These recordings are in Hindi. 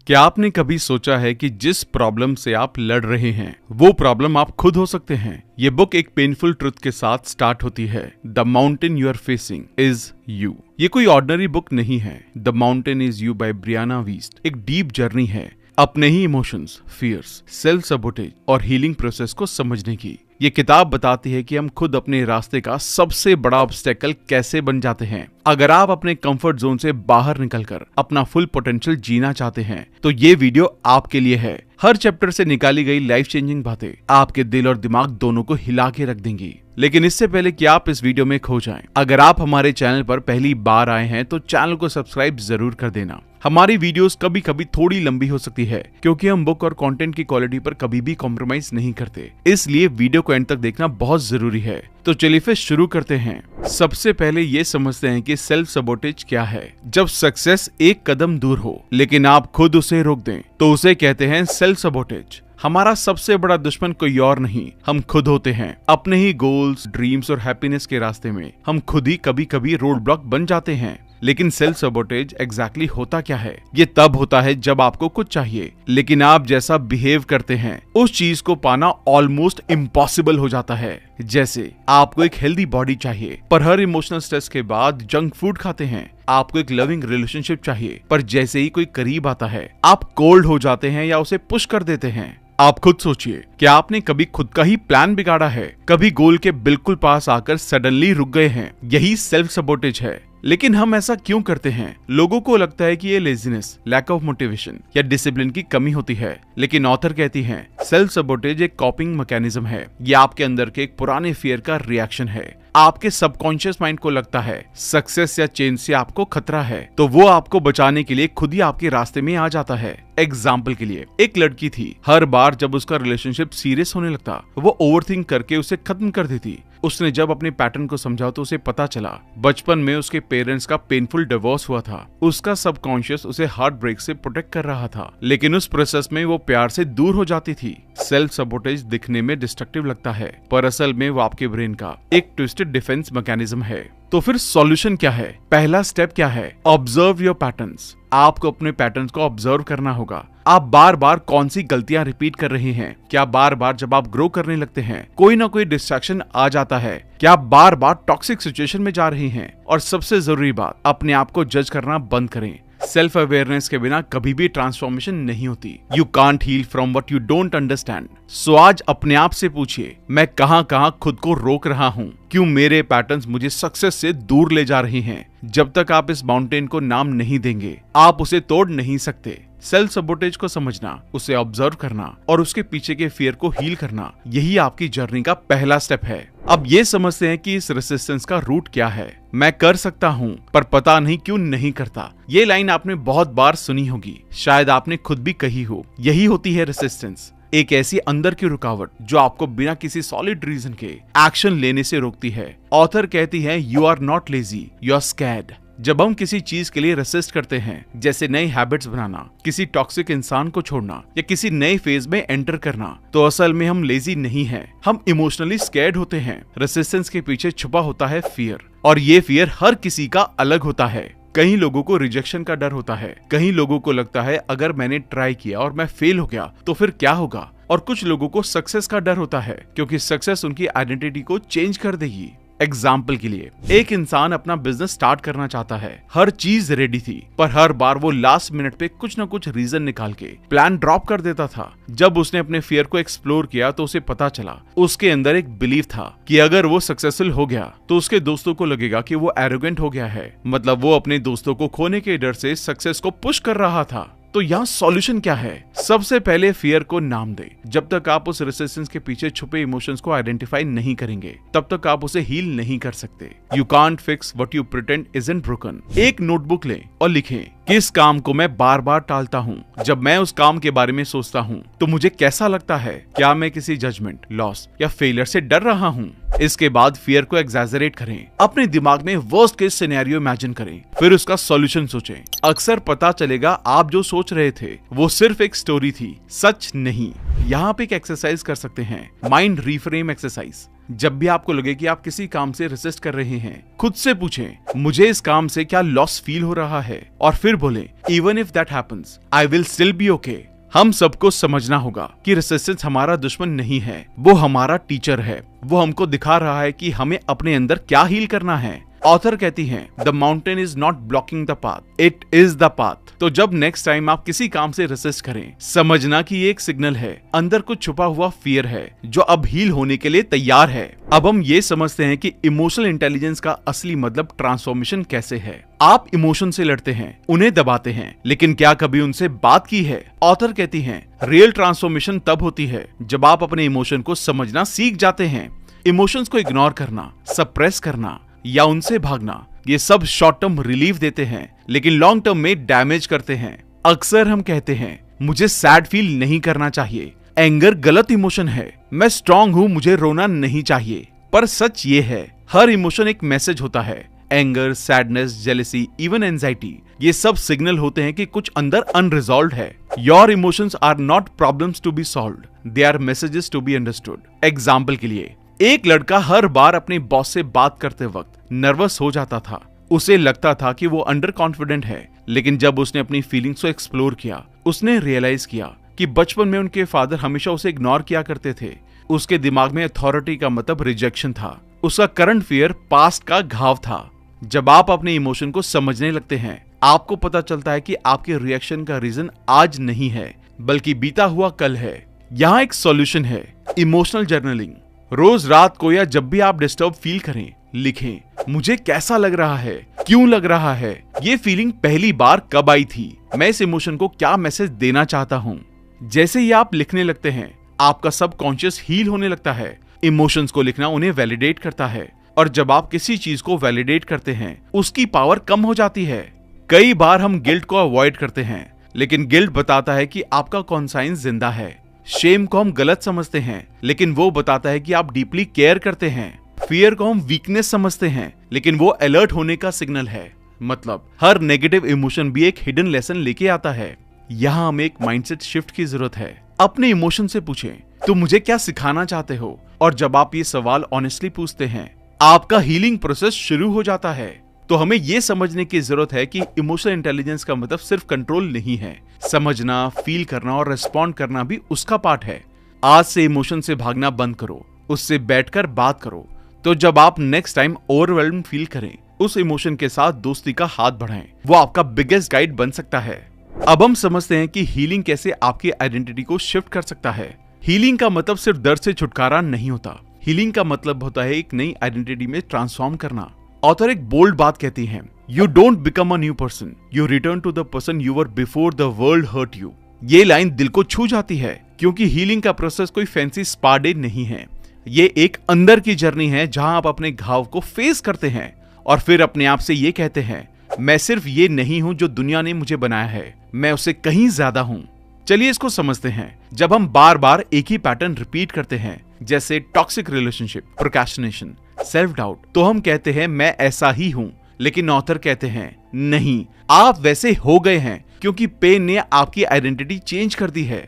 क्या आपने कभी सोचा है कि जिस प्रॉब्लम से आप लड़ रहे हैं वो प्रॉब्लम आप खुद हो सकते हैं? ये बुक एक पेनफुल ट्रुथ के साथ स्टार्ट होती है। The mountain you are facing is you. ये कोई ऑर्डिनरी बुक नहीं है। The mountain is you by Brianna Wiest एक डीप जर्नी है अपने ही इमोशंस, फियर्स, सेल्फ सबोटेज और हीलिंग प्रोसेस को समझने की। ये किताब बताती है कि हम खुद अपने रास्ते का सबसे बड़ा ऑब्स्टेकल कैसे बन जाते हैं। अगर आप अपने कंफर्ट जोन से बाहर निकलकर अपना फुल पोटेंशियल जीना चाहते हैं तो ये वीडियो आपके लिए है। हर चैप्टर से निकाली गई लाइफ चेंजिंग बातें आपके दिल और दिमाग दोनों को हिला के रख देंगी। लेकिन इससे पहले कि आप इस वीडियो में खो जाएं, अगर आप हमारे चैनल पर पहली बार आए हैं तो चैनल को सब्सक्राइब जरूर कर देना। हमारी वीडियोस कभी कभी थोड़ी लंबी हो सकती है क्योंकि हम बुक और कंटेंट की क्वालिटी पर कभी भी कॉम्प्रोमाइज नहीं करते, इसलिए वीडियो को एंड तक देखना बहुत जरूरी है। तो चलिए फिर शुरू करते हैं। सबसे पहले ये समझते हैं कि सेल्फ सबोटेज क्या है। जब सक्सेस एक कदम दूर हो लेकिन आप खुद उसे रोक दें तो उसे कहते हैं सेल्फ सबोटेज। हमारा सबसे बड़ा दुश्मन कोई और नहीं, हम खुद होते हैं। अपने ही गोल्स, ड्रीम्स और हैप्पीनेस के रास्ते में हम खुद ही कभी कभी रोड ब्लॉक बन जाते हैं। लेकिन सेल्फ सबोटेज एग्जैक्टली होता क्या है? ये तब होता है जब आपको कुछ चाहिए लेकिन आप जैसा बिहेव करते हैं उस चीज को पाना ऑलमोस्ट इम्पॉसिबल हो जाता है। जैसे आपको एक हेल्दी बॉडी चाहिए पर हर इमोशनल स्ट्रेस के बाद जंक फूड खाते हैं। आपको एक लविंग रिलेशनशिप चाहिए पर जैसे ही कोई करीब आता है आप कोल्ड हो जाते हैं या उसे पुश कर देते हैं। आप खुद सोचिए, क्या आपने कभी खुद का ही प्लान बिगाड़ा है? कभी गोल के बिल्कुल पास आकर सडनली रुक गए हैं? यही सेल्फ सबोटेज है। लेकिन हम ऐसा क्यों करते हैं? लोगों को लगता है कि ये लेजीनेस, लैक ऑफ मोटिवेशन या डिसिप्लिन की कमी होती है, लेकिन ऑथर कहती हैं सेल्फ सबोटेज एक कॉपिंग मैकेनिज्म है। ये आपके अंदर के एक पुराने फियर का रिएक्शन है। आपके सबकॉन्शियस माइंड को लगता है सक्सेस या चेंज से आपको खतरा है तो वो आपको बचाने के लिए खुद ही आपके रास्ते में आ जाता है। एग्जाम्पल के लिए, एक लड़की थी, हर बार जब उसका रिलेशनशिप सीरियस होने लगता वो ओवरथिंक करके उसे खत्म कर देती। उसने जब अपने पैटर्न को समझा तो उसे पता चला बचपन में उसके पेरेंट्स का पेनफुल डिवोर्स हुआ था। उसका सबकॉन्शियस उसे हार्ट ब्रेक से प्रोटेक्ट कर रहा था, लेकिन उस प्रोसेस में वो प्यार से दूर हो जाती थी। सेल्फ सबोटेज दिखने में डिस्ट्रक्टिव लगता है पर असल में वो आपके ब्रेन का एक ट्विस्टेड डिफेंस मैकेनिज्म है। तो फिर सॉल्यूशन क्या है? पहला स्टेप क्या है? Observe your patterns. आपको अपने पैटर्न्स को ऑब्जर्व करना होगा। आप बार बार कौन सी गलतियां रिपीट कर रहे हैं? क्या बार बार जब आप ग्रो करने लगते हैं कोई ना कोई डिस्ट्रैक्शन आ जाता है? क्या आप बार बार टॉक्सिक सिचुएशन में जा रहे हैं? और सबसे जरूरी बात, अपने आप को जज करना बंद करें। सेल्फ अवेयरनेस के बिना कभी भी ट्रांसफॉर्मेशन नहीं होती। You can't heal from what you don't understand. So आज अपने आप से पूछिए, मैं कहां खुद को रोक रहा हूं? क्यों मेरे पैटर्न्स मुझे सक्सेस से दूर ले जा रहे हैं? जब तक आप इस माउंटेन को नाम नहीं देंगे आप उसे तोड़ नहीं सकते। सेल्फ सबोटेज को समझना, उसे ऑब्जर्व करना और उसके पीछे के फियर को हील करना, यही आपकी जर्नी का पहला स्टेप है। अब ये समझते हैं कि इस रेसिस्टेंस का रूट क्या है। मैं कर सकता हूँ पर पता नहीं क्यों नहीं करता। ये लाइन आपने बहुत बार सुनी होगी, शायद आपने खुद भी कही हो। यही होती है रेसिस्टेंस, एक ऐसी अंदर की रुकावट जो आपको बिना किसी सॉलिड रीजन के एक्शन लेने से रोकती है। ऑथर कहती है you are not lazy, you are scared. जब हम किसी चीज के लिए रेसिस्ट करते हैं, जैसे नई हैबिट्स बनाना, किसी टॉक्सिक इंसान को छोड़ना या किसी नए फेज में एंटर करना, तो असल में हम लेजी नहीं हैं, हम इमोशनली स्कैर्ड होते हैं। रेसिस्टेंस के पीछे छुपा होता है फियर और ये फियर हर किसी का अलग होता है। कई लोगों को रिजेक्शन का डर होता है, कई लोगों को लगता है अगर मैंने ट्राई किया और मैं फेल हो गया तो फिर क्या होगा, और कुछ लोगों को सक्सेस का डर होता है क्योंकि सक्सेस उनकी आइडेंटिटी को चेंज कर देगी। एग्जाम्पल के लिए, एक इंसान अपना बिजनेस स्टार्ट करना चाहता है, हर चीज रेडी थी पर हर बार वो लास्ट मिनट पे कुछ न कुछ रीजन निकाल के प्लान ड्रॉप कर देता था। जब उसने अपने फियर को एक्सप्लोर किया तो उसे पता चला उसके अंदर एक बिलीफ था कि अगर वो सक्सेसफुल हो गया तो उसके दोस्तों को लगेगा कि वो एरोगेंट हो गया है, मतलब वो अपने दोस्तों को खोने के डर से सक्सेस को पुश कर रहा था। तो यहाँ सॉल्यूशन क्या है? सबसे पहले फियर को नाम दे। जब तक आप उस रेसिस्टेंस के पीछे छुपे इमोशंस को आइडेंटिफाई नहीं करेंगे तब तक आप उसे हील नहीं कर सकते। You can't fix what you pretend isn't broken. एक नोटबुक लें और लिखें, किस काम को मैं बार बार टालता हूँ? जब मैं उस काम के बारे में सोचता हूँ तो मुझे कैसा लगता है? क्या मैं किसी जजमेंट, लॉस या फेलियर से डर रहा हूँ? इसके बाद फियर को एग्जैजरेट करें, अपने दिमाग में वर्स्ट केस सिनेरियो इमेजिन करें, फिर उसका सॉल्यूशन सोचें। अक्सर पता चलेगा आप जो सोच रहे थे वो सिर्फ एक स्टोरी थी, सच नहीं। यहाँ पे एक एक्सरसाइज कर सकते हैं, माइंड रिफ्रेम एक्सरसाइज। जब भी आपको लगे कि आप किसी काम से रेसिस्ट कर रहे हैं, खुद से पूछें मुझे इस काम से क्या लॉस फील हो रहा है, और फिर बोले even if that happens I will still be okay. हम सबको समझना होगा कि रेसिस्टेंस हमारा दुश्मन नहीं है, वो हमारा टीचर है। वो हमको दिखा रहा है कि हमें अपने अंदर क्या हील करना है। ऑथर कहती हैं the mountain is not blocking the path, it is the path. तो जब नेक्स्ट टाइम आप किसी काम से रेसिस्ट करें, समझना कि ये एक सिग्नल है, अंदर कुछ छुपा हुआ फियर है जो अब हील होने के लिए तैयार है। अब हम ये समझते हैं कि इमोशनल इंटेलिजेंस का असली मतलब ट्रांसफॉर्मेशन कैसे है। आप इमोशन से लड़ते हैं, उन्हें दबाते हैं, लेकिन क्या कभी उनसे बात की है? ऑथर कहती हैं रियल ट्रांसफॉर्मेशन तब होती है जब आप अपने इमोशन को समझना सीख जाते हैं। इमोशंस को इग्नोर करना, सप्रेस करना या उनसे भागना, ये सब शॉर्ट टर्म रिलीफ देते हैं, लेकिन लॉन्ग टर्म में डैमेज करते हैं। अक्सर हम कहते हैं मुझे सैड फील नहीं करना चाहिए, एंगर गलत इमोशन है, मैं स्ट्रांग हूँ, मुझे रोना नहीं चाहिए। पर सच ये है हर इमोशन एक मैसेज होता है। Anger, sadness, jealousy, even anxiety, ये सब सिग्नल होते हैं कि कुछ अंदर अनरिजॉल्व्ड है। Your emotions are not problems to be solved, they are messages to be understood. Example के लिए, एक लड़का हर बार अपने बॉस से बात करते वक्त नर्वस हो जाता था। उसे लगता था कि वो अंडर कॉन्फिडेंट है, लेकिन जब उसने अपनी फीलिंग्स को एक्सप्लोर किया, उसने रियलाइज किया कि बचपन में उनके फादर हमेशा उसे इग्नोर किया करते थे। उसके दिमाग में अथॉरिटी का मतलब रिजेक्शन था। उसका करंट फियर पास्ट का घाव था। जब आप अपने इमोशन को समझने लगते हैं, आपको पता चलता है कि आपके रिएक्शन का रीजन आज नहीं है, बल्कि बीता हुआ कल है। यहाँ एक सॉल्यूशन है, इमोशनल जर्नलिंग। रोज रात को या जब भी आप डिस्टर्ब फील करें, लिखें मुझे कैसा लग रहा है, क्यों लग रहा है, ये फीलिंग पहली बार कब आई थी, मैं इस इमोशन को क्या मैसेज देना चाहता हूँ। जैसे ही आप लिखने लगते हैं, आपका सबकॉन्शियस हील होने लगता है। इमोशंस को लिखना उन्हें वैलिडेट करता है, और जब आप किसी चीज को वैलिडेट करते हैं, उसकी पावर कम हो जाती है। कई बार हम गिल्ट को अवॉइड करते हैं, लेकिन गिल्ट बताता है कि आपका कॉन्साइंस जिंदा है। शेम को हम गलत समझते हैं, लेकिन वो बताता है कि आप डीपली केयर करते हैं। फियर को हम वीकनेस समझते हैं, लेकिन वो अलर्ट होने का सिग्नल है। मतलब हर नेगेटिव इमोशन भी एक हिडन लेसन लेके आता है। यहाँ हमें एक माइंडसेट शिफ्ट की जरूरत है। अपने इमोशन से पूछें तुम मुझे क्या सिखाना चाहते हो, और जब आप ये सवाल ऑनेस्टली पूछते हैं, आपका हीलिंग प्रोसेस शुरू हो जाता है। तो हमें ये समझने की जरूरत है कि इमोशनल इंटेलिजेंस का मतलब सिर्फ कंट्रोल नहीं है, समझना, फील करना और रिस्पॉन्ड करना भी उसका पार्ट है। आज से इमोशन से भागना बंद करो, उससे बैठकर बात करो। तो जब आप नेक्स्ट टाइम ओवरवेल्म फील करें, उस इमोशन के साथ दोस्ती का हाथ बढ़ाएं, वो आपका बिगेस्ट गाइड बन सकता है। अब हम समझते हैं कि हीलिंग कैसे आपकी आइडेंटिटी को शिफ्ट कर सकता है। हीलिंग का मतलब सिर्फ दर्द से छुटकारा नहीं होता। हीलिंग का मतलब होता है एक नई आइडेंटिटी में ट्रांसफॉर्म करना। ऑथर एक बोल्ड बात कहती है, you don't become a new person, you return to the person you were before the world hurt you. ये लाइन दिल को छू जाती है, क्योंकि हीलिंग का प्रोसेस कोई फैंसी स्पा डे नहीं है। ये एक अंदर की जर्नी है, जहां आप अपने घाव को फेस करते हैं और फिर अपने आप से ये कहते हैं, मैं सिर्फ ये नहीं हूं जो दुनिया ने मुझे बनाया है, मैं उससे कहीं ज्यादा हूं। चलिए इसको समझते हैं। जब हम बार बार एक ही पैटर्न रिपीट करते हैं, जैसे toxic relationship, procrastination, self doubt, तो हम कहते हैं मैं ऐसा ही हूं। लेकिन ऑथर कहते हैं नहीं, आप वैसे हो गए हैं क्योंकि पेन ने आपकी आइडेंटिटी चेंज कर दी है।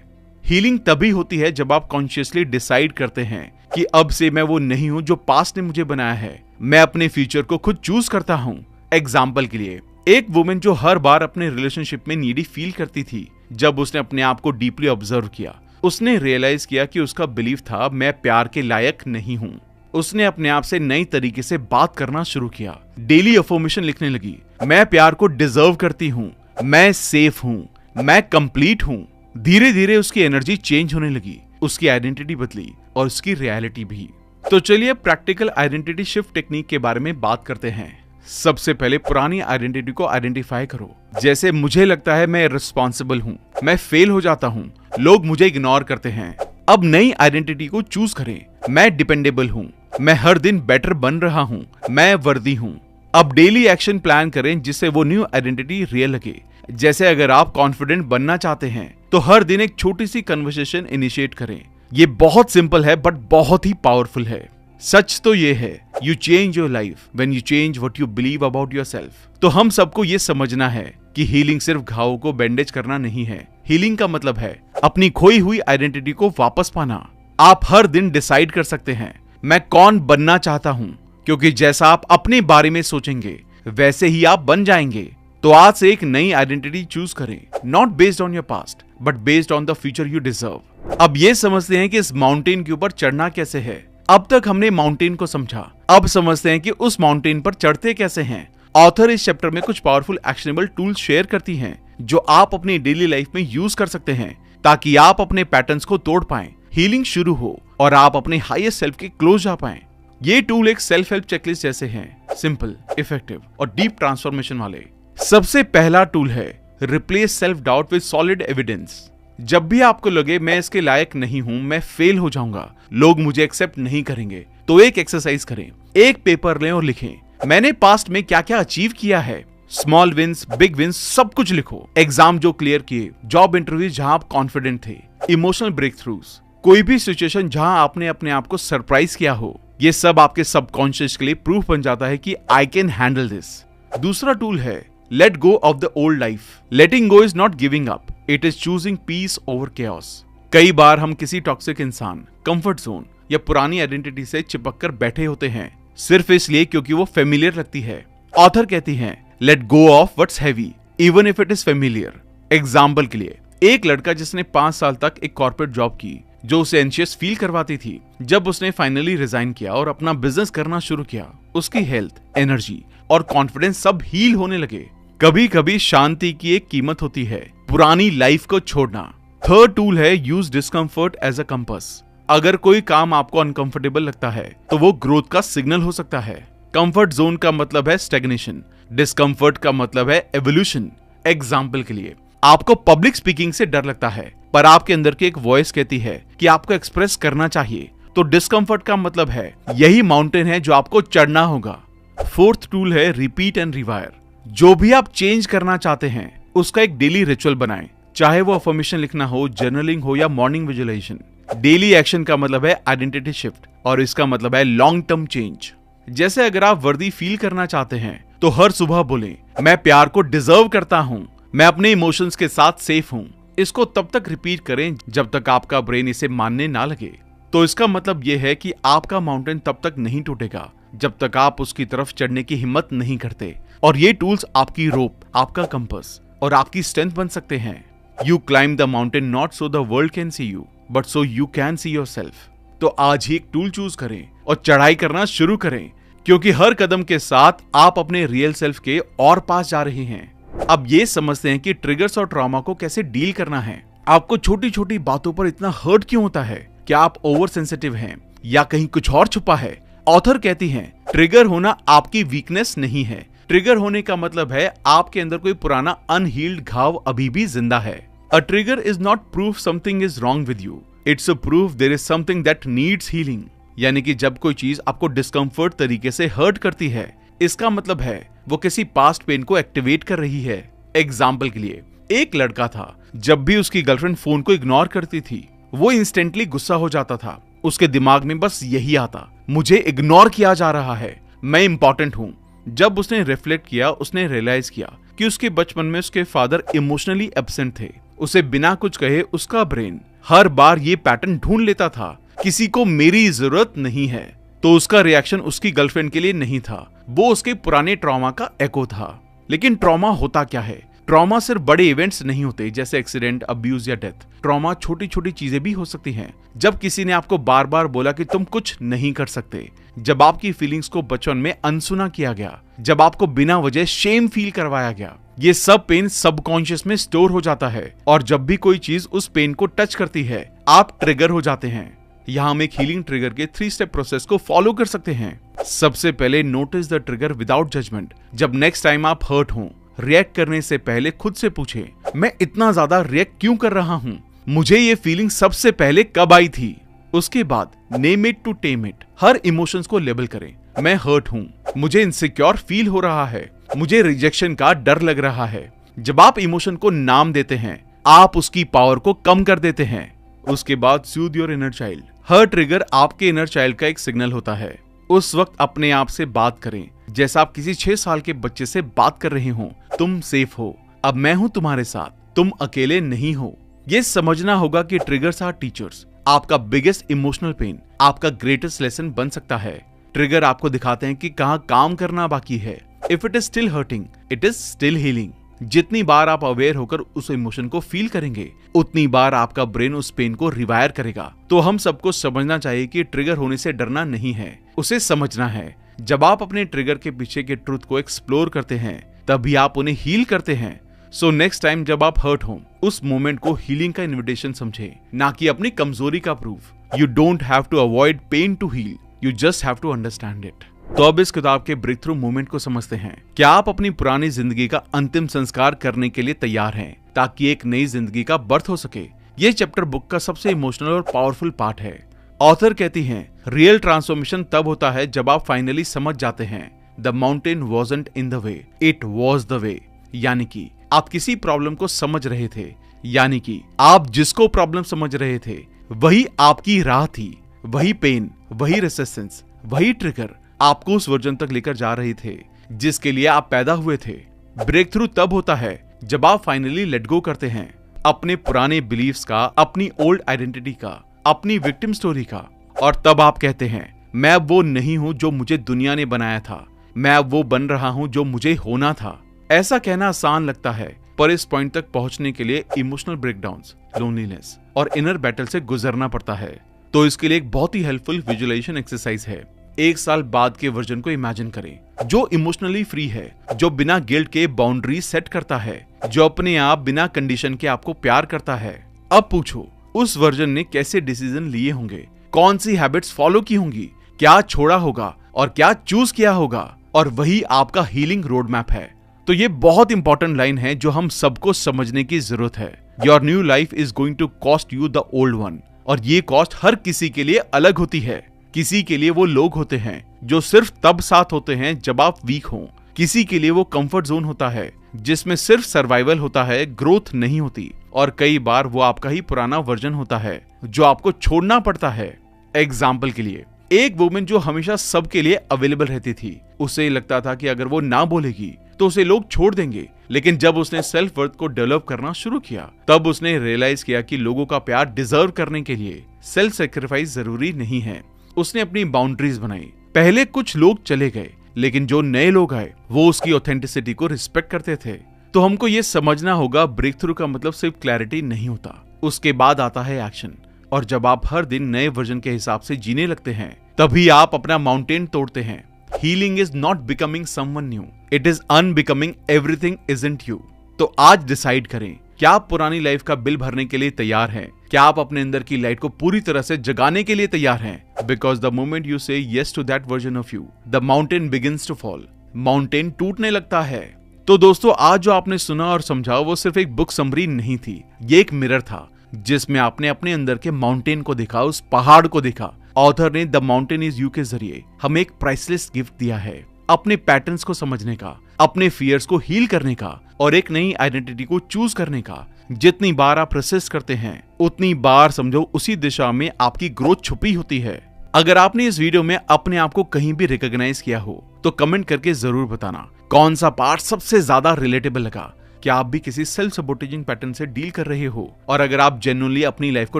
हीलिंग तभी होती है जब आप कॉन्शियसली डिसाइड करते हैं कि अब से मैं वो नहीं हूं जो पास्ट ने मुझे बनाया है, मैं अपने फ्यूचर को खुद चूज करता हूं। एग्जाम्पल के लिए, एक वुमेन जो हर बार अपने रिलेशनशिप में नीडी फील करती थी, जब उसने अपने आप को डीपली ऑब्जर्व किया, उसने रियलाइज किया कि उसका बिलीफ था मैं प्यार के लायक नहीं हूं। उसने अपने आप से नई तरीके से बात करना शुरू किया, डेली अफर्मेशन लिखने लगी, मैं प्यार को डिजर्व करती हूँ, मैं सेफ हूँ, मैं कंप्लीट हूँ। धीरे धीरे उसकी एनर्जी चेंज होने लगी, उसकी आइडेंटिटी बदली और उसकी रियलिटी भी। तो चलिए प्रैक्टिकल आइडेंटिटी शिफ्ट टेक्निक के बारे में बात करते हैं। सबसे पहले पुरानी आइडेंटिटी को आइडेंटिफाई करो। जैसे मुझे लगता है मैं रिस्पॉन्सिबल हूँ, मैं फेल हो जाता हूँ, लोग मुझे इग्नोर करते हैं। अब नई आइडेंटिटी को चूज करें, मैं डिपेंडेबल हूँ, मैं हर दिन बेटर बन रहा हूँ, मैं वर्दी हूँ। अब डेली एक्शन प्लान करें जिससे वो न्यू आइडेंटिटी रियल लगे। जैसे अगर आप कॉन्फिडेंट बनना चाहते हैं तो हर दिन एक छोटी सी कन्वर्सेशन इनिशिएट करें। ये बहुत सिंपल है बट बहुत ही पावरफुल है। सच तो ये है, you change your life when you change what you believe about yourself. तो हम सबको ये समझना है कि हीलिंग सिर्फ घावों को बैंडेज करना नहीं है। हीलिंग का मतलब है अपनी खोई हुई आइडेंटिटी को वापस पाना। आप हर दिन डिसाइड कर सकते हैं, मैं कौन बनना चाहता हूं, क्योंकि जैसा आप अपने बारे में सोचेंगे वैसे ही आप बन जाएंगे। तो आज से एक नई आइडेंटिटी चूज करें, not based on your past but based on the future you deserve. अब ये समझते हैं कि इस माउंटेन के ऊपर चढ़ना कैसे है। अब तक हमने माउंटेन को समझा, अब समझते हैं कि उस माउंटेन पर चढ़ते कैसे हैं। ऑथर इस चैप्टर में कुछ पावरफुल एक्शनेबल टूल्स शेयर करती हैं जो आप अपनी डेली लाइफ में यूज कर सकते हैं ताकि आप अपने पैटर्न्स को तोड़ पाएं, हीलिंग शुरू हो और आप अपने हाईएस्ट सेल्फ के क्लोज जा पाएं। ये टूल एक सेल्फ हेल्प चेकलिस्ट जैसे हैं, सिंपल, इफेक्टिव और डीप ट्रांसफॉर्मेशन वाले। सबसे पहला टूल है replace self doubt with solid evidence. जब भी आपको लगे मैं इसके लायक नहीं हूं, मैं फेल हो जाऊंगा, लोग मुझे एक्सेप्ट नहीं करेंगे, तो एक एक्सरसाइज करें। एक पेपर लें और लिखें, मैंने पास्ट में क्या क्या अचीव किया है। स्मॉल विंस, बिग विंस, सब कुछ लिखो। एग्जाम जो क्लियर किए, जॉब इंटरव्यू जहां आप कॉन्फिडेंट थे, इमोशनल ब्रेक थ्रूज, कोई भी सिचुएशन जहां आपने अपने आप को सरप्राइज किया हो। ये सब आपके सबकॉन्शियस के लिए प्रूफ बन जाता है कि आई कैन हैंडल दिस। दूसरा टूल है let go of the old life. Letting go is not giving up, it is choosing peace over chaos. कई बार हम किसी टॉक्सिक इंसान, कंफर्ट जोन या पुरानी आइडेंटिटी से चिपक कर बैठे होते हैं सिर्फ इसलिए क्योंकि वो फेमिलियर लगती है। ऑथर कहती हैं let go of what's heavy even if it is familiar. Example के लिए, एक लड़का जिसने 5 साल तक एक कॉर्पोरेट जॉब की जो उसे एंशियस फील करवाती थी, जब उसने फाइनली रिजाइन किया और अपना बिजनेस करना शुरू किया, उसकी हेल्थ, एनर्जी और कॉन्फिडेंस सब हील होने लगे। कभी कभी शांति की एक कीमत होती है, पुरानी लाइफ को छोड़ना। थर्ड टूल है use discomfort as a compass. अगर कोई काम आपको अनकंफर्टेबल लगता है तो वो ग्रोथ का सिग्नल हो सकता है। कंफर्ट जोन का मतलब है स्टेग्नेशन, डिस्कम्फर्ट का मतलब है एवोल्यूशन। एग्जाम्पल के लिए, आपको पब्लिक स्पीकिंग से डर लगता है पर आपके अंदर की एक वॉइस कहती है कि आपको एक्सप्रेस करना चाहिए, तो डिस्कम्फर्ट का मतलब है यही माउंटेन है जो आपको चढ़ना होगा। फोर्थ टूल है रिपीट एंड रिवायर। जो भी आप चेंज करना चाहते हैं उसका एक डेली रिचुअल बनाएं, चाहे वो अफर्मेशन लिखना हो, जर्नलिंग हो या मॉर्निंग विजुअलाइजेशन। डेली एक्शन का मतलब है आइडेंटिटी शिफ्ट और इसका मतलब है लॉन्ग टर्म चेंज। जैसे अगर आप वर्दी फील करना चाहते हैं तो हर सुबह बोलें मैं प्यार को डिजर्व करता हूं, मैं अपने इमोशंस के साथ सेफ हूं। इसको तब तक रिपीट करें जब तक आपका ब्रेन इसे मानने ना लगे। तो इसका मतलब यह है कि आपका माउंटेन तब तक नहीं टूटेगा जब तक आप उसकी तरफ चढ़ने की हिम्मत नहीं करते। और ये टूल्स आपकी रोप, आपका कंपास और आपकी स्ट्रेंथ बन सकते हैं। You climb the mountain not so the world can see you but so you can see yourself. तो आज ही एक टूल चूज करें और चढ़ाई करना शुरू करें, क्योंकि हर कदम के साथ आप अपने रियल सेल्फ के और पास जा रहे हैं। अब ये समझते हैं कि ट्रिगर्स और ट्रॉमा को कैसे डील करना है। आपको छोटी छोटी बातों पर इतना हर्ट क्यों होता है? क्या आप ओवर सेंसिटिव हैं या कहीं कुछ और छुपा है? ऑथर कहती हैं ट्रिगर होना आपकी वीकनेस नहीं है। ट्रिगर होने का मतलब है आपके अंदर कोई पुराना अनहील्ड घाव अभी भी जिंदा है। A trigger is not proof something is wrong with you, it's a proof there is something that needs healing. यानी कि जब कोई चीज आपको डिस्कम्फर्ट तरीके से हर्ट करती है, इसका मतलब है वो किसी पास्ट पेन को एक्टिवेट कर रही है। एग्जाम्पल के लिए, एक लड़का था, जब भी उसकी गर्लफ्रेंड फोन को इग्नोर करती थी वो इंस्टेंटली गुस्सा हो जाता था। उसके दिमाग में बस यही आता, मुझे इग्नोर किया जा रहा है, मैं इंपॉर्टेंट हूं। जब उसने रिफ्लेक्ट किया, उसने रियलाइज किया कि उसके बचपन में उसके फादर इमोशनली एब्सेंट थे। उसे बिना कुछ कहे उसका ब्रेन हर बार ये पैटर्न ढूंढ लेता था, किसी को मेरी जरूरत नहीं है। तो उसका रिएक्शन उसकी गर्लफ्रेंड के लिए नहीं था, वो उसके पुराने ट्रॉमा का एको था। लेकिन ट्रॉमा होता क्या है? ट्रॉमा सिर्फ बड़े इवेंट्स नहीं होते जैसे एक्सीडेंट, अब्यूज या डेथ। ट्रॉमा छोटी छोटी चीजें भी हो सकती हैं। जब किसी ने आपको बार बार बोला कि तुम कुछ नहीं कर सकते, जब आपकी फीलिंग्स को बचपन में अनसुना किया गया, जब आपको बिना वजह शेम फील करवाया गया, ये सब पेन सबकॉन्शियस में स्टोर हो जाता है। और जब भी कोई चीज उस पेन को टच करती है, आप ट्रिगर हो जाते हैं। यहाँ हम एक हीलिंग ट्रिगर के 3 स्टेप प्रोसेस को फॉलो कर सकते हैं। सबसे पहले notice the trigger without judgement. जब नेक्स्ट टाइम आप हर्ट हो, रिएक्ट करने से पहले खुद से पूछें, मैं इतना ज्यादा रिएक्ट क्यों कर रहा हूँ? मुझे ये फीलिंग सबसे पहले कब आई थी? उसके बाद name it to tame it. हर इमोशंस को लेबल करें। मैं हर्ट हूँ, मुझे इनसिक्योर फील हो रहा है, मुझे रिजेक्शन का डर लग रहा है। जब आप इमोशन को नाम देते हैं, आप उसकी पावर को कम कर देते हैं। उसके बाद सूद योर इनर चाइल्ड। हर ट्रिगर आपके इनर चाइल्ड का एक सिग्नल होता है। उस वक्त अपने आप से बात करें जैसा आप किसी 6 साल के बच्चे से बात कर रहे हो। तुम सेफ हो, अब मैं हूं तुम्हारे साथ, तुम अकेले नहीं हो। ये समझना होगा कि ट्रिगर्स आर टीचर्स। आपका बिगेस्ट इमोशनल पेन आपका ग्रेटेस्ट लेसन बन सकता है। ट्रिगर आपको दिखाते हैं कि कहाँ काम करना बाकी है। If it is still hurting, it is still healing. जितनी बार आप अवेयर होकर उस इमोशन को फील करेंगे, उतनी बार आपका ब्रेन उस पेन को रिवायर करेगा। तो हम सबको समझना चाहिए कि ट्रिगर होने से डरना नहीं है, उसे समझना है। जब आप अपने ट्रिगर के पीछे के ट्रुथ को एक्सप्लोर करते हैं, तभी आप उन्हें हील करते हैं। सो नेक्स्ट टाइम जब आप हर्ट हो, उस मोमेंट को हीलिंग का इन्विटेशन समझे, ना कि अपनी कमजोरी का proof. You don't have to avoid pain to heal, you just have to understand it. तो अब इस किताब के ब्रेक थ्रू मोमेंट को समझते हैं। क्या आप अपनी पुरानी जिंदगी का अंतिम संस्कार करने के लिए तैयार हैं, ताकि एक नई जिंदगी का बर्थ हो सके? ये चैप्टर बुक का सबसे इमोशनल और पावरफुल पार्ट है। ऑथर कहती हैं, रियल ट्रांसफॉर्मेशन तब होता है जब आप फाइनली समझ जाते हैं, the mountain wasn't in the way, it was the way. यानी कि आप किसी प्रॉब्लम को समझ रहे थे, यानी कि आप जिसको प्रॉब्लम समझ रहे थे वही आपकी राह थी। वही पेन, वही रेसिस्टेंस, वही ट्रिगर आपको उस वर्जन तक लेकर जा रहे थे जिसके लिए आप पैदा हुए थे। ब्रेक थ्रू तब होता है जब आप फाइनली लेट गो करते हैं अपने पुराने बिलीव्स का, अपनी ओल्ड आइडेंटिटी का, अपनी विक्टिम स्टोरी का, और तब आप कहते हैं, मैं अब वो नहीं हूं जो मुझे दुनिया ने बनाया था, मैं अब वो बन रहा हूं जो मुझे होना था। ऐसा कहना आसान लगता है, पर इस पॉइंट तक पहुंचने के लिए इमोशनल ब्रेकडाउन्स, लोनलीनेस और इनर बैटल से गुजरना पड़ता है। तो इसके लिए एक बहुत ही हेल्पफुल विजुअलाइजेशन एक्सरसाइज है। 1 साल बाद के वर्जन को इमेजिन करें, जो इमोशनली फ्री है, जो बिना गिल्ट के बाउंड्री सेट करता है, जो अपने आप बिना कंडीशन के आपको प्यार करता है। अब पूछो, उस वर्जन ने कैसे डिसीजन लिए होंगे, कौन सी हैबिट्स फॉलो की होंगी, क्या छोड़ा होगा और क्या चूज किया होगा, और वही आपका हीलिंग रोड मैप है। तो ये बहुत इंपॉर्टेंट लाइन है जो हम सबको समझने की जरूरत है। Your new life is going to cost you the old one. और ये कॉस्ट हर किसी के लिए अलग होती है। किसी के लिए वो लोग होते हैं जो सिर्फ तब साथ होते हैं जब आप वीक हो। किसी के लिए वो कंफर्ट जोन होता है जिसमें सिर्फ सर्वाइवल होता है, ग्रोथ नहीं होती। और कई बार वो आपका ही पुराना वर्जन होता है जो आपको छोड़ना पड़ता है। एग्जाम्पल के लिए, एक वुमेन जो हमेशा सबके लिए अवेलेबल रहती थी, उसे लगता था कि अगर वो ना बोलेगी तो उसे लोग छोड़ देंगे। लेकिन जब उसने सेल्फ वर्थ को डेवलप करना शुरू किया, तब उसने रियलाइज किया कि लोगों का प्यार डिजर्व करने के लिए सेल्फ सेक्रीफाइस जरूरी नहीं है। उसने अपनी बाउंड्रीज बनाई। पहले कुछ लोग चले गए, लेकिन जो नए लोग आए वो उसकी ऑथेंटिसिटी को रिस्पेक्ट करते थे। तो हमको ये समझना होगा, ब्रेक थ्रू का मतलब सिर्फ क्लैरिटी नहीं होता, उसके बाद आता है एक्शन। और जब आप हर दिन नए वर्जन के हिसाब से जीने लगते हैं, तभी आप अपना माउंटेन तोड़ते हैं। Healing is not becoming someone new, it is unbecoming everything isn't you. तो आज डिसाइड करें, क्या आप पुरानी लाइफ का बिल भरने के लिए तैयार हैं? क्या आप अपने अंदर की लाइट को पूरी तरह से जगाने के लिए तैयार हैं? Because the moment you say yes to that version of you, the mountain begins to fall. Mountain टूटने लगता है। तो दोस्तों, आज जो आपने सुना और समझा वो सिर्फ एक बुक समरी नहीं थी, ये एक मिरर था जिसमें आपने अपने अंदर के माउंटेन को देखा, उस पहाड़ को देखा। ऑथर ने द माउंटेन इज यू के जरिए हमें एक प्राइसलेस गिफ्ट दिया है, अपने पैटर्न्स को समझने का, अपने फियर्स को हील करने का और एक नई आइडेंटिटी को चूज करने का। जितनी बार आप रेसिस्ट करते हैं, उतनी बार समझो उसी दिशा में आपकी ग्रोथ छुपी होती है। अगर आपने इस वीडियो में अपने आप को कहीं भी रिकॉग्नाइज किया हो तो कमेंट करके जरूर बताना कौन सा पार्ट सबसे ज्यादा रिलेटेबल लगा। क्या आप भी किसी सेल्फ सबोटेजिंग पैटर्न से डील कर रहे हो? और अगर आप जेन्युइनली अपनी लाइफ को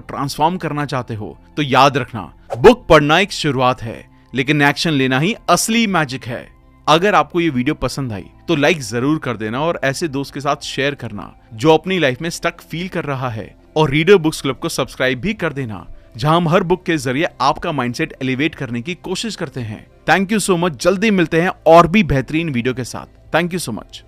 ट्रांसफॉर्म करना चाहते हो तो याद रखना, बुक पढ़ना एक शुरुआत है, लेकिन एक्शन लेना ही असली मैजिक है। अगर आपको ये वीडियो पसंद आई तो लाइक जरूर कर देना और ऐसे दोस्त के साथ शेयर करना जो अपनी लाइफ में स्टक फील कर रहा है। और रीडर बुक्स क्लब को सब्सक्राइब भी कर देना, जहां हम हर बुक के जरिए आपका माइंडसेट एलिवेट करने की कोशिश करते हैं। Thank you so much. जल्दी मिलते हैं और भी बेहतरीन वीडियो के साथ। Thank you so much.